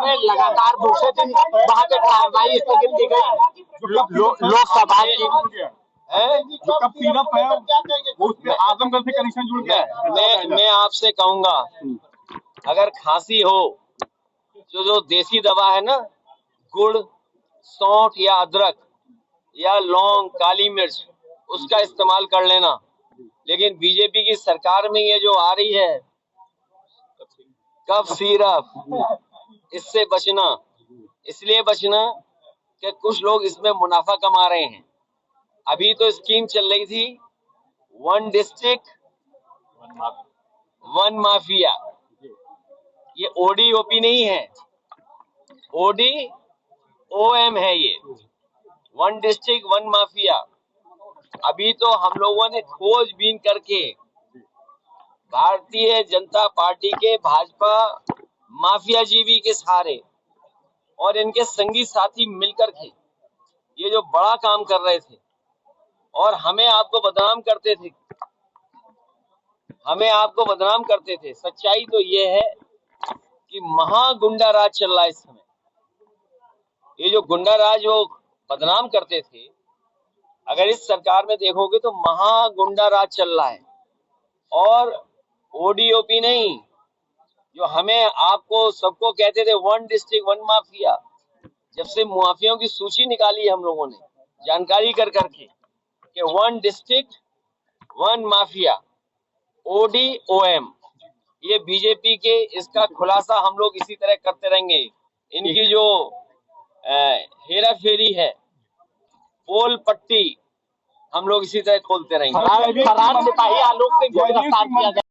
में लगातार दूसरे दिन वहाँ पे कार्रवाई स्थगित की गई लोकसभा की जो कब सीरप है वो उससे आजमगढ़ से कनेक्शन जुड़ गया है। मैं आपसे कहूंगा, अगर खांसी हो तो जो देसी दवा है ना, गुड़, सौंठ या अदरक या लौंग, काली मिर्च, उसका इस्तेमाल कर लेना। लेकिन बीजेपी की सरकार में ये जो आ रही है कफ सिरप, इससे बचना। इसलिए बचना कि कुछ लोग इसमें मुनाफा कमा रहे हैं। अभी तो स्कीम चल रही थी, वन डिस्ट्रिक्ट वन माफिया। ये ओडीओपी नहीं है, ODOM है ये, वन डिस्ट्रिक्ट वन माफिया। अभी तो हम लोगों ने खोजबीन करके भारतीय जनता पार्टी के भाजपा माफिया जीवी के सहारे और इनके संगी साथी मिलकर के ये जो बड़ा काम कर रहे थे और हमें आपको बदनाम करते थे, सच्चाई तो ये है कि महागुंडा राज चल रहा है इस समय। ये जो गुंडा राज वो बदनाम करते थे, अगर इस सरकार में देखोगे तो महागुंडा राज चल रहा है। और ओडीओपी नहीं, जो हमें आपको सबको कहते थे वन डिस्ट्रिक्ट वन माफिया, जब से माफियाओं की सूची निकाली है हम लोगों ने जानकारी कर करके कि one district one mafia ODOM, ये बीजेपी के, इसका खुलासा हम लोग इसी तरह करते रहेंगे। इनकी जो हेरा फेरी है, पोल पट्टी, हम लोग इसी तरह खोलते रहेंगे। फरार सिपाही आलोक सिंह को गिरफ्तार किया गया।